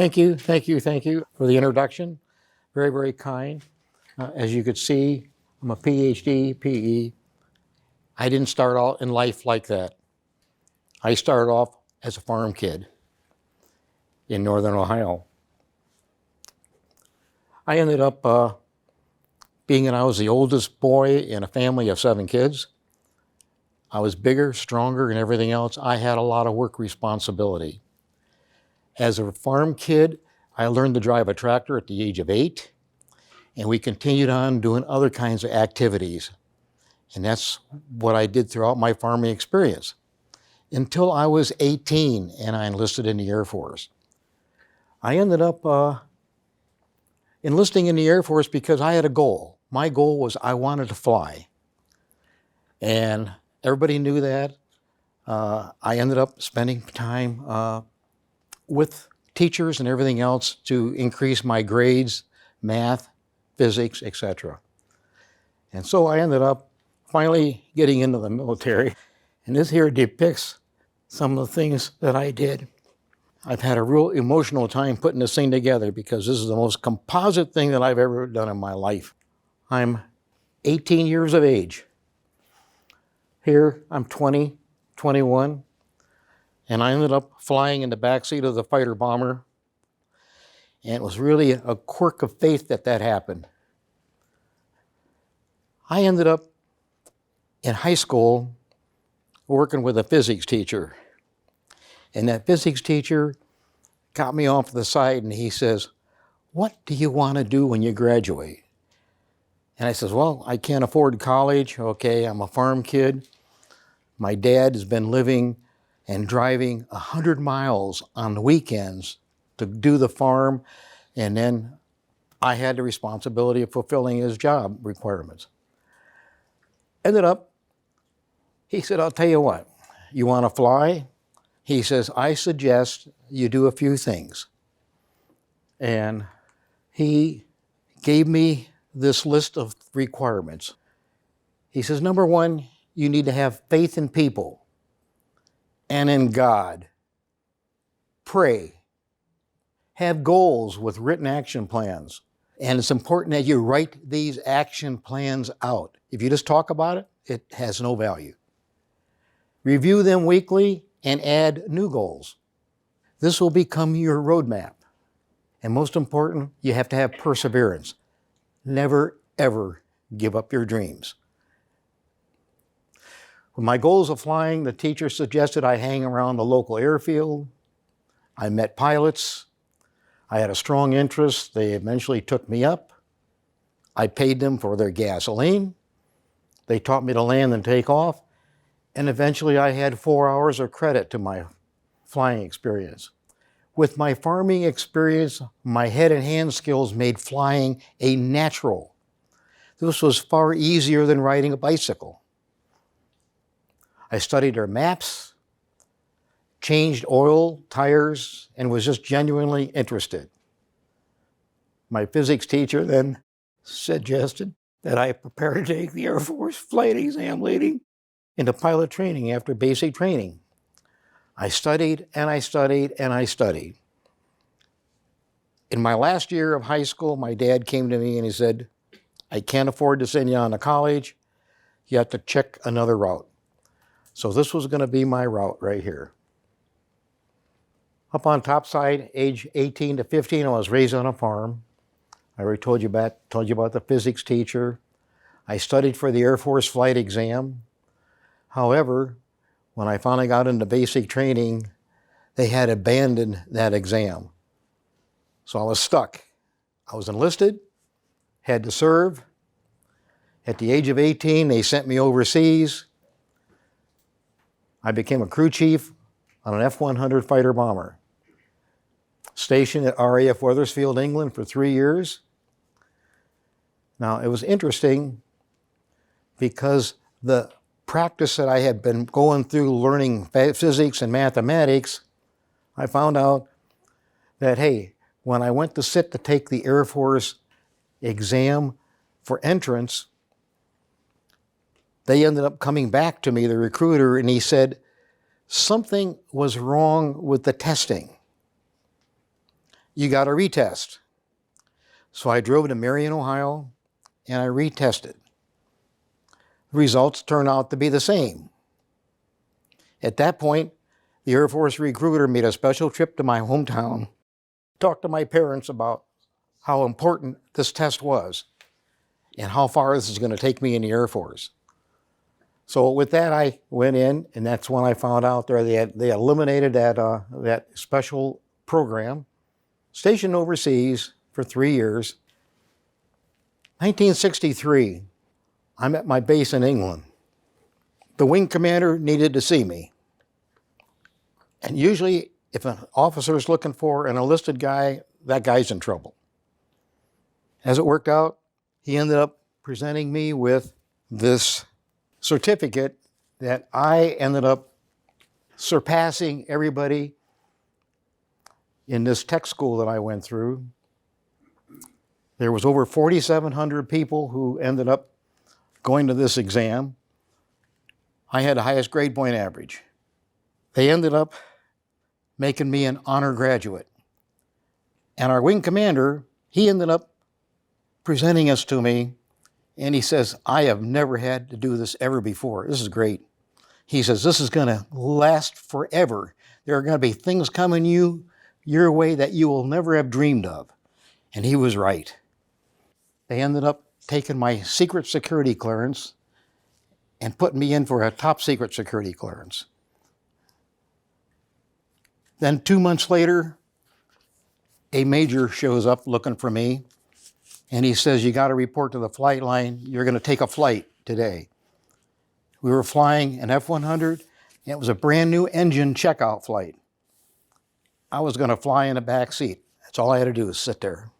Thank you for the introduction. Very, very kind. As you could see, I'm a PhD, PE. I didn't start out in life like that. I started off as a farm kid in northern Ohio. I ended up being that I was the oldest boy in a family of 7 kids. I was bigger, stronger, and everything else. I had a lot of work responsibility. As a farm kid, I learned to drive a tractor at the age of 8, and we continued on doing other kinds of activities. And that's what I did throughout my farming experience until I was 18 and I enlisted in the Air Force. I ended up enlisting in the Air Force because I had a goal. My goal was I wanted to fly. And everybody knew that. I ended up spending time with teachers and everything else to increase my grades, math, physics, etc. And so I ended up finally getting into the military. And this here depicts some of the things that I did. I've had a real emotional time putting this thing together because this is the most composite thing that I've ever done in my life. I'm 18 years of age. Here I'm 20, 21. And I ended up flying in the backseat of the fighter bomber. And it was really a quirk of fate that happened. I ended up in high school working with a physics teacher. And that physics teacher got me off to the side and he says, "What do you want to do when you graduate?" And I says, "Well, I can't afford college. Okay, I'm a farm kid. My dad has been living and driving 100 miles on the weekends to do the farm, and then I had the responsibility of fulfilling his job requirements." Ended up, he said, "I'll tell you what, you want to fly?" He says, "I suggest you do a few things." And he gave me this list of requirements. He says, number 1, you need to have faith in people and in God. Pray. Have goals with written action plans. And it's important that you write these action plans out. If you just talk about it, it has no value. Review them weekly and add new goals. This will become your roadmap. And most important, you have to have perseverance. Never, ever give up your dreams. With my goals of flying, the teacher suggested I hang around the local airfield. I met pilots. I had a strong interest. They eventually took me up. I paid them for their gasoline. They taught me to land and take off. And eventually I had 4 hours of credit to my flying experience. With my farming experience, my head and hand skills made flying a natural. This was far easier than riding a bicycle. I studied our maps, changed oil, tires, and was just genuinely interested. My physics teacher then suggested that I prepare to take the Air Force flight exam leading into pilot training after basic training. I studied and I studied and I studied. In my last year of high school, my dad came to me and he said, "I can't afford to send you on to college. You have to check another route." So this was going to be my route right here. Up on top side, age 18 to 15, I was raised on a farm. I already told you about the physics teacher. I studied for the Air Force flight exam. However, when I finally got into basic training, they had abandoned that exam. So I was stuck. I was enlisted, had to serve. At the age of 18, they sent me overseas. I became a crew chief on an F-100 fighter bomber. Stationed at RAF Wethersfield, England for 3 years. Now, it was interesting because the practice that I had been going through learning physics and mathematics, I found out that, hey, when I went to sit to take the Air Force exam for entrance, they ended up coming back to me, the recruiter, and he said, something was wrong with the testing. you got to retest. So I drove to Marion, Ohio, and I retested. The results turned out to be the same. At that point, the Air Force recruiter made a special trip to my hometown, talked to my parents about how important this test was and how far this is going to take me in the Air Force. So with that, I went in, and that's when I found out they eliminated that special program, stationed overseas for 3 years. 1963, I'm at my base in England. The wing commander needed to see me. And usually, if an officer is looking for an enlisted guy, that guy's in trouble. As it worked out, he ended up presenting me with this certificate that I ended up surpassing everybody in this tech school that I went through. There was over 4,700 people who ended up going to this exam. I had the highest grade point average. They ended up making me an honor graduate. And our wing commander, he ended up presenting us to me, and he says, I have never had to do this ever before. This is great. He says, this is going to last forever. There are going to be things coming your way that you will never have dreamed of. And he was right. They ended up taking my secret security clearance and putting me in for a top secret security clearance. Then 2 months later, a major shows up looking for me, and he says, you got to report to the flight line. You're going to take a flight today. We were flying an F-100, and it was a brand new engine checkout flight. I was going to fly in the back seat. That's all I had to do was sit there.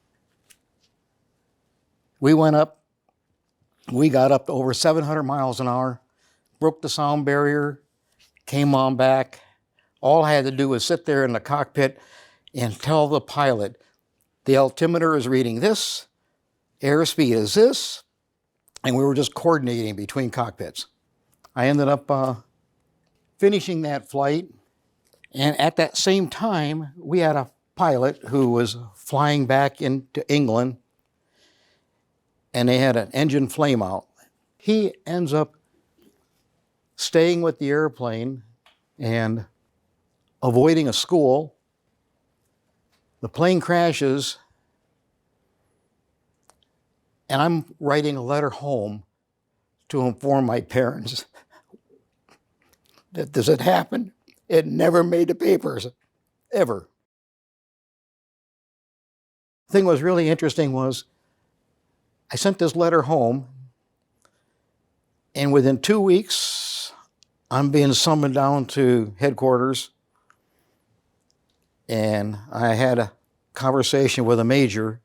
We went up. We got up to over 700 miles an hour, broke the sound barrier, came on back. All I had to do was sit there in the cockpit and tell the pilot, the altimeter is reading this, airspeed is this, and we were just coordinating between cockpits. I ended up finishing that flight, and at that same time, we had a pilot who was flying back into England, and they had an engine flame out. He ends up staying with the airplane and avoiding a school. The plane crashes, and I'm writing a letter home to inform my parents that this had happened. It never made the papers, ever. The thing that was really interesting was I sent this letter home, and within 2 weeks, I'm being summoned down to headquarters, and I had a conversation with a major,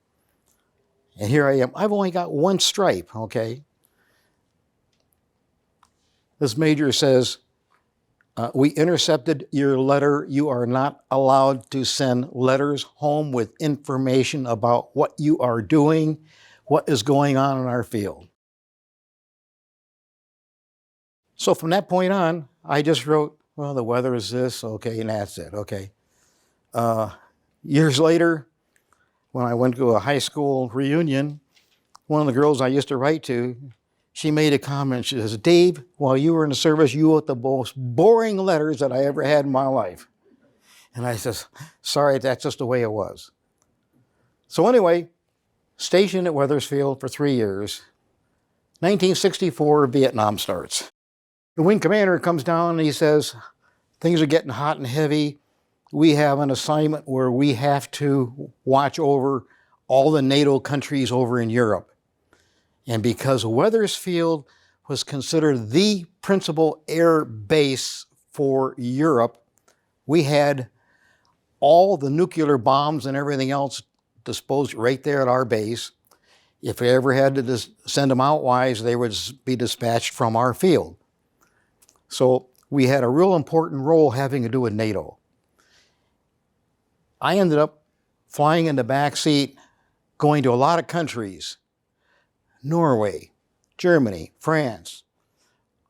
and here I am. I've only got one stripe, okay? This major says, we intercepted your letter. You are not allowed to send letters home with information about what you are doing, what is going on in our field. So from that point on, I just wrote, well, the weather is this, okay, and that's it, okay. Years later, when I went to a high school reunion, one of the girls I used to write to, she made a comment. She says, Dave, while you were in the service, you wrote the most boring letters that I ever had in my life. And I says, sorry, that's just the way it was. So anyway, stationed at Wethersfield for 3 years. 1964, Vietnam starts. The wing commander comes down and he says, things are getting hot and heavy. We have an assignment where we have to watch over all the NATO countries over in Europe. And because Wethersfield was considered the principal air base for Europe, we had all the nuclear bombs and everything else disposed right there at our base. If we ever had to send them outwise, they would be dispatched from our field. So we had a real important role having to do with NATO. I ended up flying in the back seat, going to a lot of countries. Norway, Germany, France,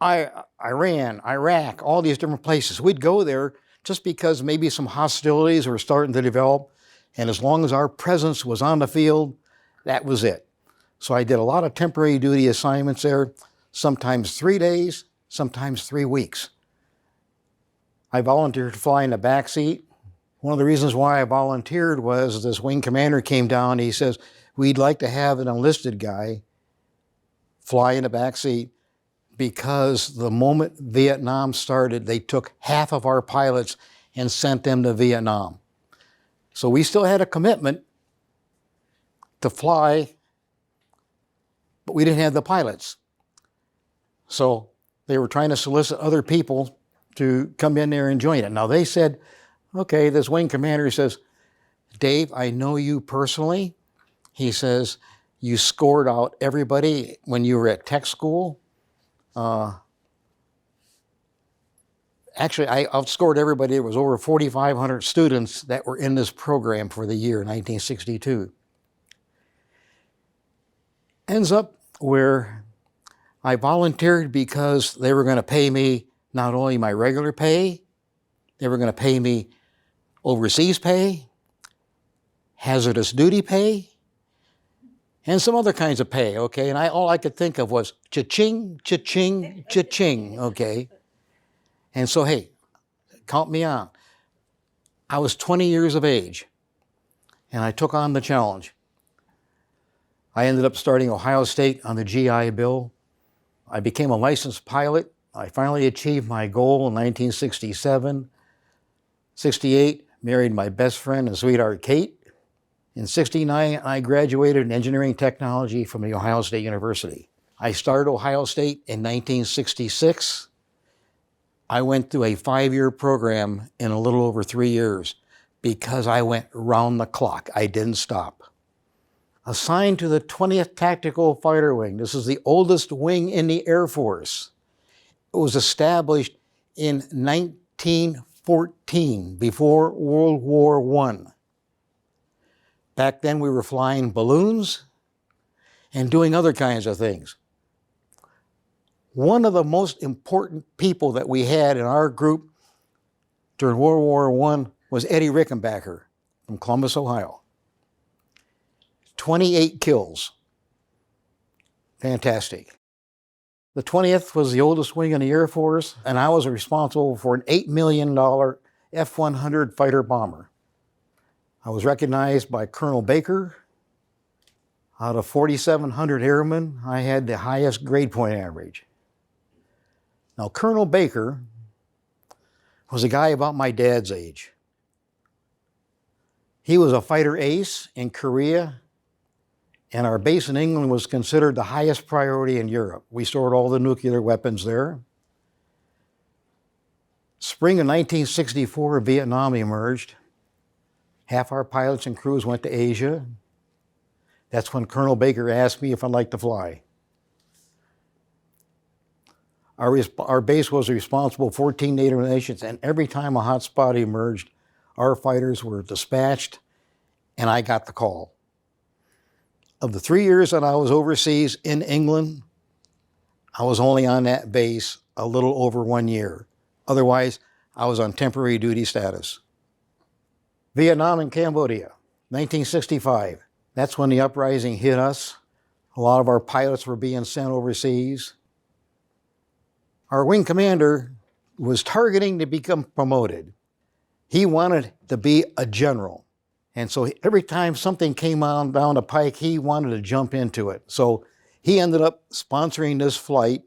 Iran, Iraq, all these different places. We'd go there just because maybe some hostilities were starting to develop, And as long as our presence was on the field, that was it. So I did a lot of temporary duty assignments there, sometimes 3 days, sometimes 3 weeks. I volunteered to fly in the back seat. One of the reasons why I volunteered was this wing commander came down and he says, we'd like to have an enlisted guy fly in the back seat because the moment Vietnam started, they took half of our pilots and sent them to Vietnam. So we still had a commitment to fly, but we didn't have the pilots. So they were trying to solicit other people to come in there and join it. Now they said, okay, this wing commander says, Dave, I know you personally. He says, you scored out everybody when you were at tech school. Actually, I outscored everybody. There was over 4,500 students that were in this program for the year 1962. Ends up where I volunteered because they were going to pay me not only my regular pay, they were going to pay me overseas pay, hazardous duty pay, and some other kinds of pay, okay? And all I could think of was cha-ching, cha-ching, cha-ching, okay? And so, hey, count me on. I was 20 years of age, and I took on the challenge. I ended up starting Ohio State on the GI Bill. I became a licensed pilot. I finally achieved my goal in 1967. 68, married my best friend and sweetheart, Kate. In 69, I graduated in engineering technology from the Ohio State University. I started Ohio State in 1966. I went through a 5-year program in a little over 3 years because I went round the clock. I didn't stop. Assigned to the 20th Tactical Fighter Wing. This is the oldest wing in the Air Force. It was established in 1914, before World War I. Back then we were flying balloons and doing other kinds of things. One of the most important people that we had in our group during World War I was Eddie Rickenbacker from Columbus, Ohio. 28 kills. Fantastic. The 20th was the oldest wing in the Air Force, and I was responsible for an $8 million F-100 fighter bomber. I was recognized by Colonel Baker. Out of 4,700 airmen, I had the highest grade point average. Now, Colonel Baker was a guy about my dad's age. He was a fighter ace in Korea, and our base in England was considered the highest priority in Europe. We stored all the nuclear weapons there. Spring of 1964, Vietnam emerged. Half our pilots and crews went to Asia. That's when Colonel Baker asked me if I'd like to fly. Our base was responsible for 14 NATO nations, and every time a hot spot emerged, our fighters were dispatched, and I got the call. Of the 3 years that I was overseas in England, I was only on that base a little over 1 year. Otherwise, I was on temporary duty status. Vietnam and Cambodia, 1965. That's when the uprising hit us. A lot of our pilots were being sent overseas. Our wing commander was targeting to become promoted. He wanted to be a general. And so every time something came on down the pike, he wanted to jump into it. So he ended up sponsoring this flight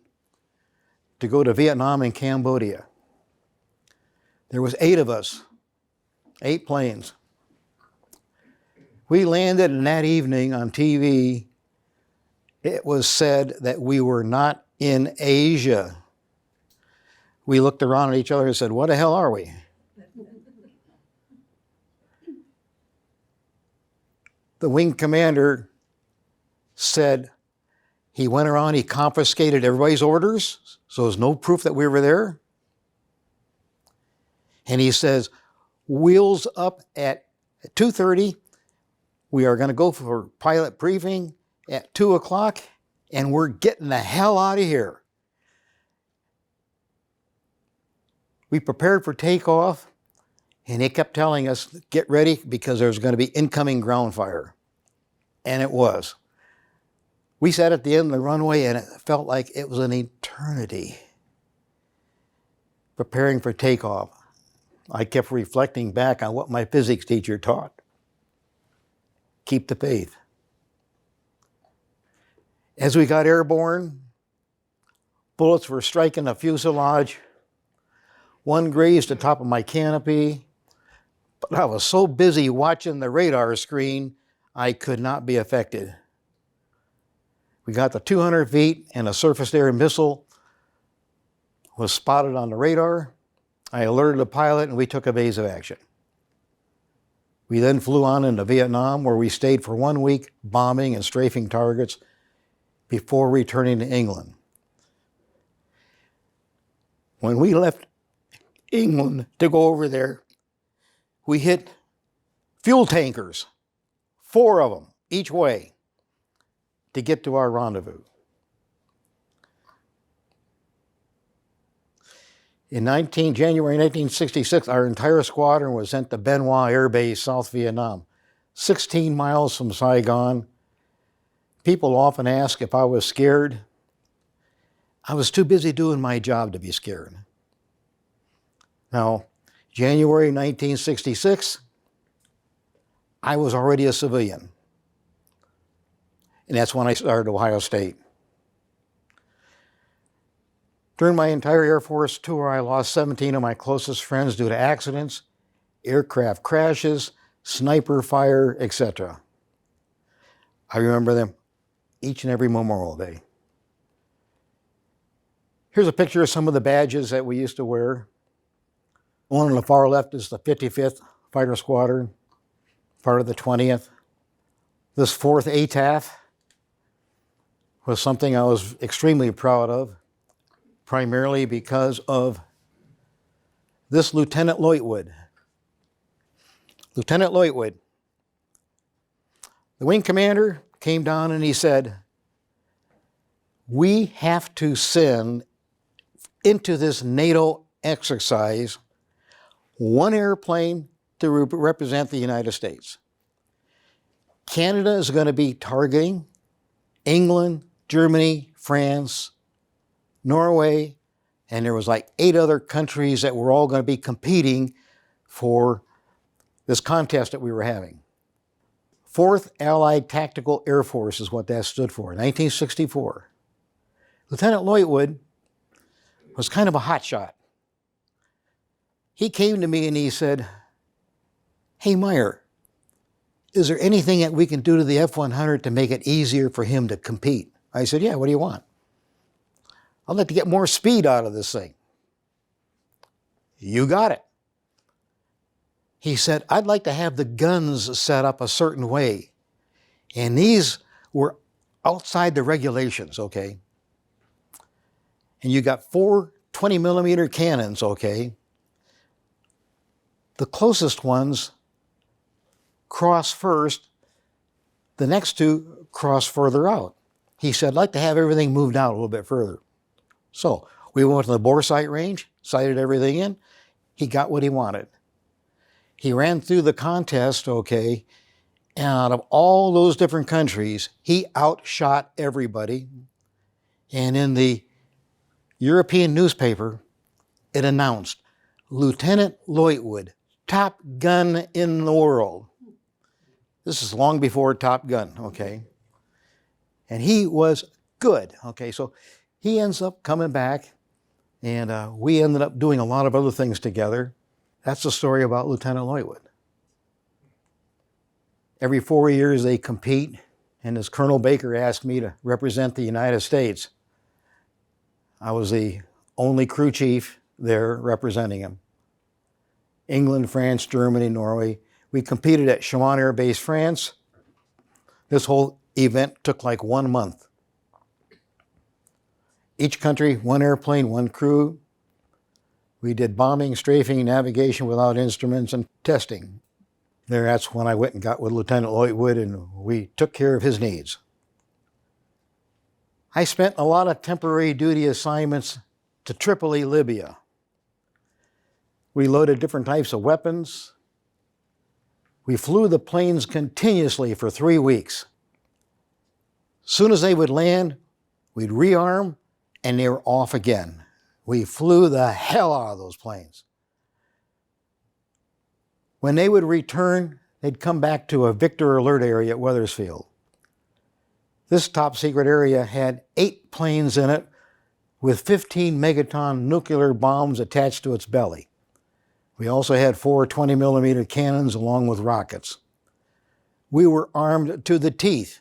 to go to Vietnam and Cambodia. There was 8 of us, 8 planes. We landed, and that evening on TV, it was said that we were not in Asia. We looked around at each other and said, what the hell are we? The wing commander said he went around, he confiscated everybody's orders, so there's no proof that we were there. And he says, wheels up at 2:30. We are going to go for pilot briefing at 2 o'clock, and we're getting the hell out of here. We prepared for takeoff. And he kept telling us, get ready because there's going to be incoming ground fire. And it was. We sat at the end of the runway and it felt like it was an eternity preparing for takeoff. I kept reflecting back on what my physics teacher taught. Keep the faith. As we got airborne, bullets were striking the fuselage. One grazed the top of my canopy, but I was so busy watching the radar screen, I could not be affected. We got to 200 feet and a surface-to-air missile was spotted on the radar. I alerted the pilot and we took evasive action. We then flew on into Vietnam where we stayed for 1 week bombing and strafing targets before returning to England. When we left England to go over there, we hit fuel tankers, 4 of them each way, to get to our rendezvous. In January 1966, our entire squadron was sent to Ben Hoa Air Base, South Vietnam, 16 miles from Saigon. People often ask if I was scared. I was too busy doing my job to be scared. Now, January 1966, I was already a civilian. And that's when I started Ohio State. During my entire Air Force tour, I lost 17 of my closest friends due to accidents, aircraft crashes, sniper fire, etc. I remember them each and every Memorial Day. Here's a picture of some of the badges that we used to wear. One on the far left is the 55th Fighter Squadron, part of the 20th. This 4th ATAF was something I was extremely proud of, primarily because of this Lieutenant Loitwood. Lieutenant Loitwood, the wing commander, came down and he said, we have to send into this NATO exercise one airplane to represent the United States. Canada is going to be targeting England, Germany, France, Norway, and there was like 8 other countries that were all going to be competing for this contest that we were having. 4th Allied Tactical Air Force is what that stood for, 1964. Lieutenant Loitwood was kind of a hotshot. He came to me and he said, hey Meyer, is there anything that we can do to the F-100 to make it easier for him to compete? I said, yeah, what do you want? I'd like to get more speed out of this thing. You got it. He said, I'd like to have the guns set up a certain way. And these were outside the regulations, okay? And you got 4 20-millimeter cannons, okay? The closest ones cross first, the next 2 cross further out. He said, I'd like to have everything moved out a little bit further. So we went to the bore sight range, sighted everything in. He got what he wanted. He ran through the contest, okay, and out of all those different countries, he outshot everybody. And in the European newspaper, it announced, Lieutenant Loitwood, top gun in the world. This is long before Top Gun, okay? And he was good, okay? So he ends up coming back, and we ended up doing a lot of other things together. That's the story about Lieutenant Loitwood. Every 4 years they compete, and as Colonel Baker asked me to represent the United States, I was the only crew chief there representing him. England, France, Germany, Norway. We competed at Chaumont Air Base, France. This whole event took like 1 month. Each country, 1 airplane, 1 crew. We did bombing, strafing, navigation without instruments, and testing. That's when I went and got with Lieutenant Loitwood, and we took care of his needs. I spent a lot of temporary duty assignments to Tripoli, Libya. We loaded different types of weapons. We flew the planes continuously for 3 weeks. Soon as they would land, we'd rearm, and they were off again. We flew the hell out of those planes. When they would return, they'd come back to a Victor Alert area at Wethersfield. This top secret area had 8 planes in it with 15 megaton nuclear bombs attached to its belly. We also had 4 20-millimeter cannons along with rockets. We were armed to the teeth.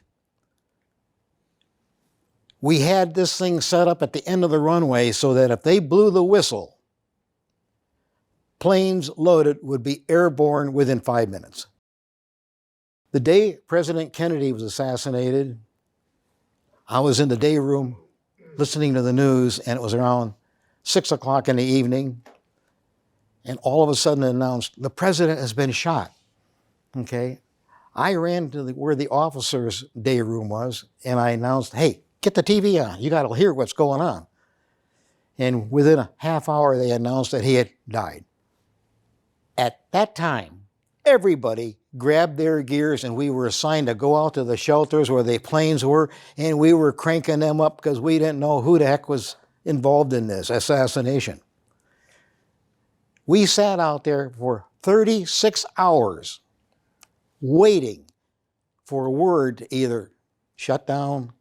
We had this thing set up at the end of the runway so that if they blew the whistle, planes loaded would be airborne within 5 minutes. The day President Kennedy was assassinated, I was in the day room listening to the news, and it was around 6 o'clock in the evening, and all of a sudden it announced, the president has been shot. Okay? I ran to where the officers' day room was, and I announced, hey, get the TV on. You got to hear what's going on. And within a half hour, they announced that he had died. At that time, everybody grabbed their gears, and we were assigned to go out to the shelters where the planes were, and we were cranking them up because we didn't know who the heck was involved in this assassination. We sat out there for 36 hours waiting for a word to either shut down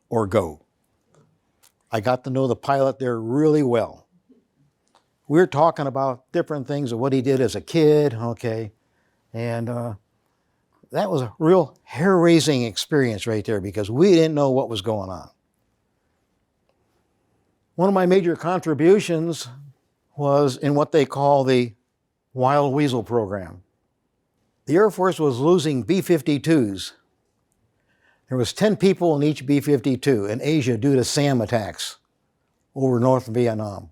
or go. I got to know the pilot there really well. We were talking about different things of what he did as a kid, okay, and that was a real hair-raising experience right there because we didn't know what was going on. One of my major contributions was in what they call the Wild Weasel program. The Air Force was losing B-52s. There was 10 people in each B-52 in Asia due to SAM attacks over North Vietnam.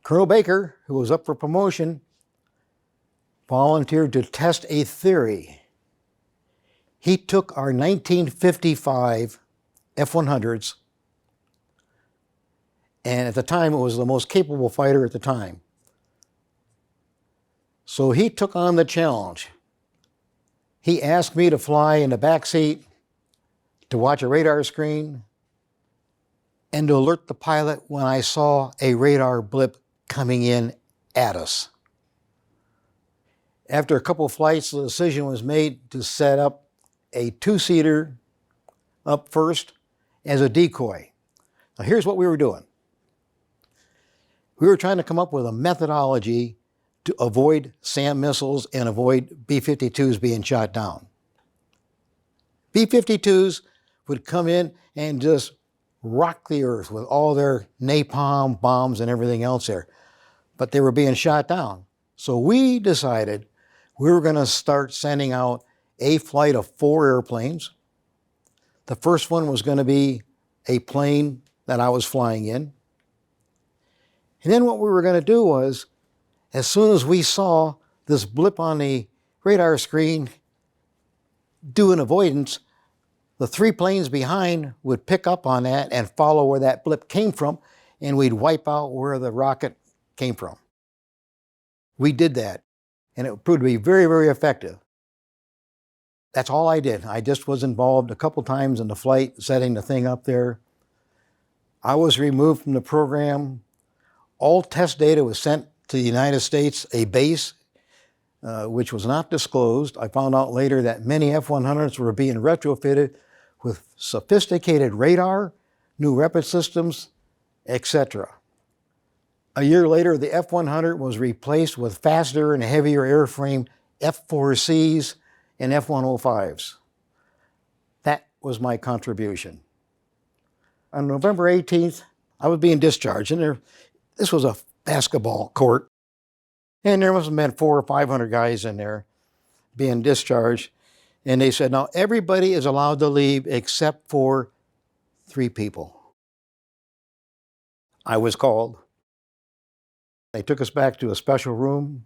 Colonel Baker, who was up for promotion, volunteered to test a theory. He took our 1955 F-100s, and at the time it was the most capable fighter at the time. So he took on the challenge. He asked me to fly in the back seat, to watch a radar screen, and to alert the pilot when I saw a radar blip coming in at us. After a couple of flights, the decision was made to set up a 2-seater up first as a decoy. Now here's what we were doing. We were trying to come up with a methodology to avoid SAM missiles and avoid B-52s being shot down. B-52s would come in and just rock the earth with all their napalm bombs and everything else there, but they were being shot down. So we decided we were going to start sending out a flight of 4 airplanes. The first one was going to be a plane that I was flying in. And then what we were going to do was, as soon as we saw this blip on the radar screen do an avoidance, the 3 planes behind would pick up on that and follow where that blip came from, and we'd wipe out where the rocket came from. We did that, and it proved to be very, very effective. That's all I did. I just was involved a couple times in the flight, setting the thing up there. I was removed from the program. All test data was sent to the United States, a base, which was not disclosed. I found out later that many F-100s were being retrofitted with sophisticated radar, new weapon systems, etc. A year later, the F-100 was replaced with faster and heavier airframe F-4Cs and F-105s. That was my contribution. On November 18th, I was being discharged, and this was a basketball court, and there must have been 400 or 500 guys in there being discharged, and they said, now everybody is allowed to leave except for 3 people. I was called. They took us back to a special room,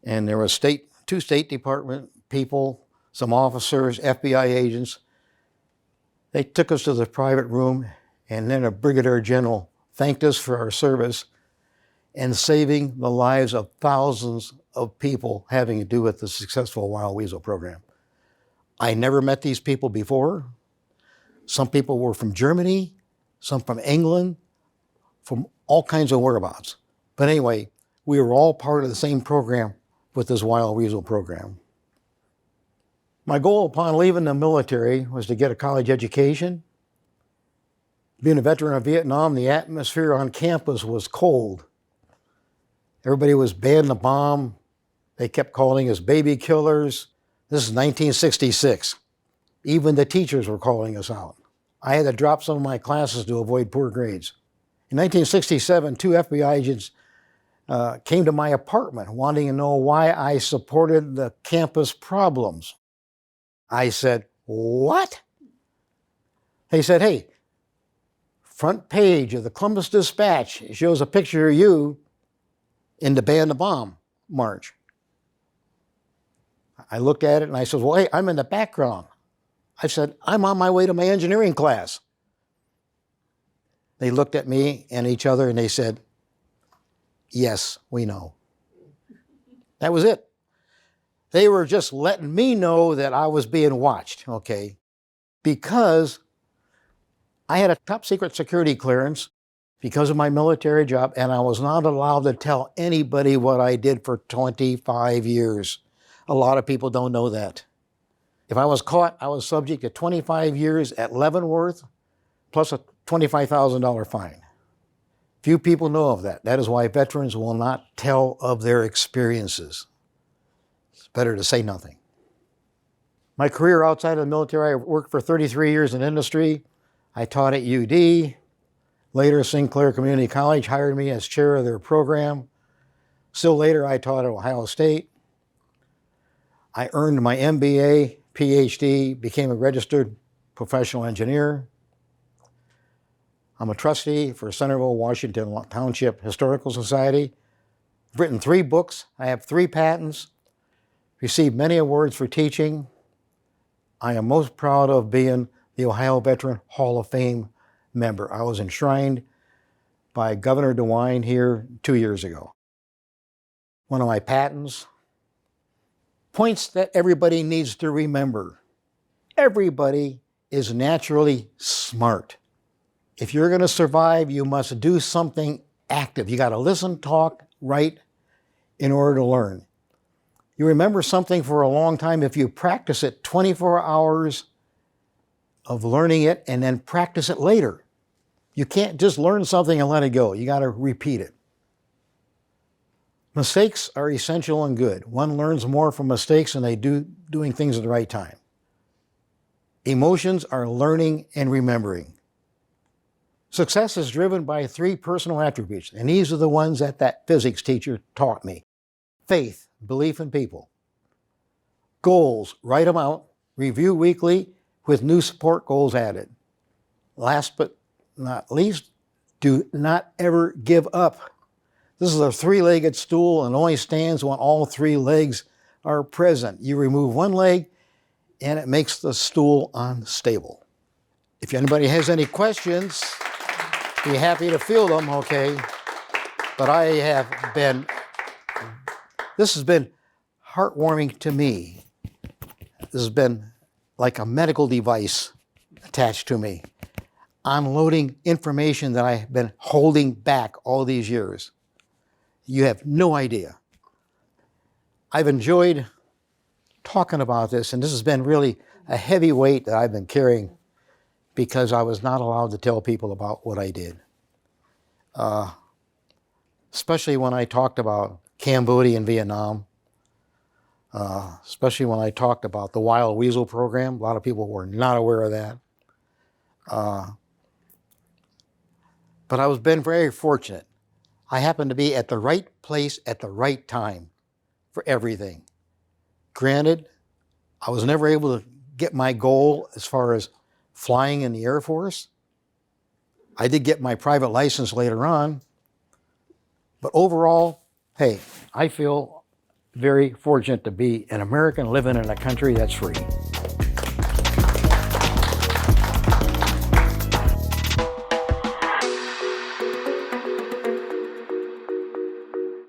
and there were 2 State Department people, some officers, FBI agents. They took us to the private room, and then a brigadier general thanked us for our service, and saving the lives of thousands of people having to do with the successful Wild Weasel program. I never met these people before. Some people were from Germany, some from England, from all kinds of whereabouts. But anyway, we were all part of the same program with this Wild Weasel program. My goal upon leaving the military was to get a college education. Being a veteran of Vietnam, the atmosphere on campus was cold. Everybody was banning the bomb. They kept calling us baby killers. This is 1966. Even the teachers were calling us out. I had to drop some of my classes to avoid poor grades. In 1967, 2 FBI agents came to my apartment wanting to know why I supported the campus problems. I said, "What?" They said, "Hey, front page of the Columbus Dispatch shows a picture of you in the Ban the Bomb march." I looked at it and I said, "Well, hey, I'm in the background." I said, "I'm on my way to my engineering class." They looked at me and each other and they said, "Yes, we know." That was it. They were just letting me know that I was being watched, okay? Because I had a top secret security clearance because of my military job, and I was not allowed to tell anybody what I did for 25 years. A lot of people don't know that. If I was caught, I was subject to 25 years at Leavenworth, plus a $25,000 fine. Few people know of that. That is why veterans will not tell of their experiences. It's better to say nothing. My career outside of the military, I worked for 33 years in industry. I taught at UD. Later, Sinclair Community College hired me as chair of their program. Still later, I taught at Ohio State. I earned my MBA, PhD, became a registered professional engineer. I'm a trustee for Centerville-Washington Township Historical Society. I've written 3 books. I have 3 patents. Received many awards for teaching. I am most proud of being the Ohio Veteran Hall of Fame member. I was enshrined by Governor DeWine here 2 years ago. One of my patents, points that everybody needs to remember. Everybody is naturally smart. If you're going to survive, you must do something active. You got to listen, talk, write in order to learn. You remember something for a long time if you practice it 24 hours of learning it and then practice it later. You can't just learn something and let it go. You got to repeat it. Mistakes are essential and good. One learns more from mistakes than they do doing things at the right time. Emotions are learning and remembering. Success is driven by 3 personal attributes, and these are the ones that physics teacher taught me. Faith, belief in people. Goals, write them out, review weekly with new support goals added. Last but not least, do not ever give up. This is a 3-legged stool and only stands when all 3 legs are present. You remove one leg and it makes the stool unstable. If anybody has any questions, be happy to field them, okay? But this has been heartwarming to me. This has been like a medical device attached to me, unloading information that I've been holding back all these years. You have no idea. I've enjoyed talking about this, and this has been really a heavy weight that I've been carrying because I was not allowed to tell people about what I did. Especially when I talked about Cambodia and Vietnam, especially when I talked about the Wild Weasel program. A lot of people were not aware of that. But I was been very fortunate. I happened to be at the right place at the right time for everything. Granted, I was never able to get my goal as far as flying in the Air Force. I did get my private license later on. But overall, hey, I feel very fortunate to be an American living in a country that's free.